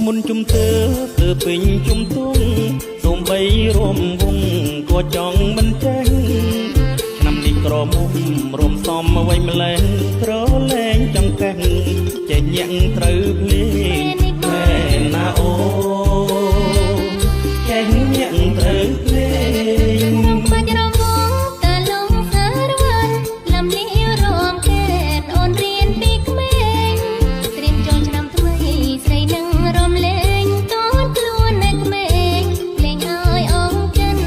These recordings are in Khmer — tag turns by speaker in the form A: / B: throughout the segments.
A: មុនជុំទើពេញជុំទុំសូមបីរំវងក៏ចង់មិនចេះឆ្នាំនេះក្រមុំរំសំអ្វីម្លេះក្រលែងចង់កេះចេះញាក់ត្រូវភ្លេងតែណាអូចេះញាក់ត្រូវភ្លេង
B: បាច់រងតលងសារវ័នលំនេះរងកែនអូនរៀនពីក្មេងត្រៀមចូលឆ្នាំថ្មីស្រីនឹងរំលែងតូនខ្លួននៅក្មេងលេងឲ្យអងចិន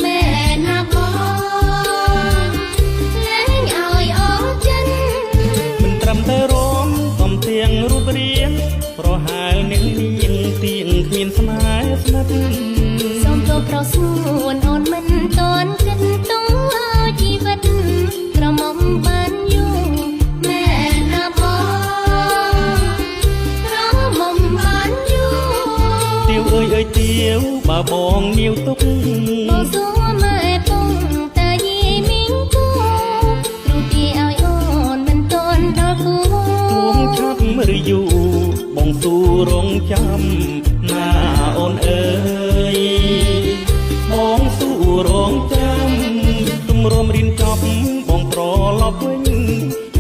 B: មែនណាបងលេងឲ្យអងចិន
A: មិនត្រឹមតែរំសំទៀងរូបរាងប្រហែលនឹងនាងទៀងគ្មានស្នេហ៍ស្និទ្ធ
B: សូមចូលប្រសួនអូនមិនតន់គិតតងឲ្យជីវិតក្រមុំបានយូរមែនណាបងក្រមុំបានយូរ
A: ទៀវអើយទៀវបើបងនាវទុក
B: បងសួរម៉ែពងតើយាយមីងគូគ្រូទាឲ្យអូនមិនតន់ដល់គូ
A: ទួងឆាប់ឬយូរបងស៊ូរងចាំណាអូនអើយបងស៊ូរងចាំទុំរំរៀនចប់បងត្រឡប់វិញ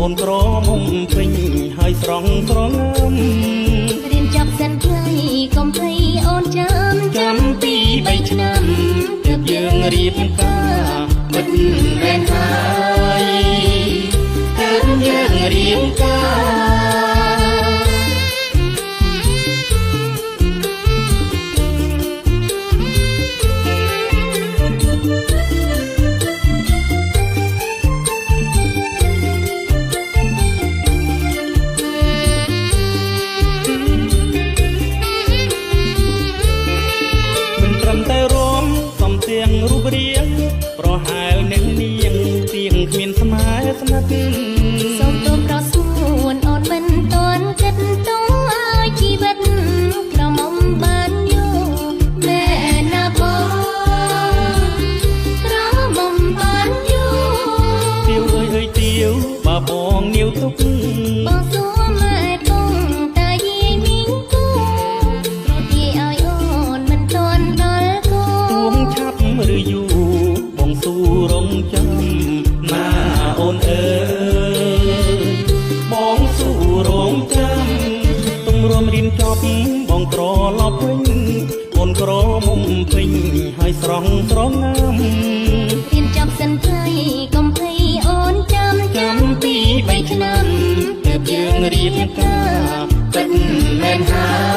A: អូនក្រមុំពេញហើយស្រង់ស្រងាំ
B: រៀនចប់សិនថ្ងៃកុំភ័យអូនចាំ
A: ពី3ឆ្នាំទើបយើងរៀបការពិតមែនហើយទើបយើងរៀបការទៀងរូបរាងប្រហែលនឹងនាងទៀងគ្មានស្នេហ៍ស្និទ្ធ
B: សូមទូលប្រសួនអូនមិនតន់គិតតងឲ្យជីវិតក្រមុំបានយូរមែនណាបងក្រមុំបានយូរ
A: ទៀវអើយទៀវបើបងនាវទុក
B: បងសួរម៉ែពងតើយាយមីងគូគ្រូទាឲ្យអូនមិនតន់ដល់គូ
A: ទួងឆាប់ឬយូរបងស៊ូរងចាំណាអូនអើយបងស៊ូរងចាំទុំរំរៀនចប់បងត្រឡប់វិញអូនក្រមុំពេញហើយស្រង់ស្រងាំ
B: រៀនចប់សិនថ្ងៃកុំភ័យអូនចាំ
A: ពី3ឆ្នាំទើបយើងរៀបការពិតមែនហើយ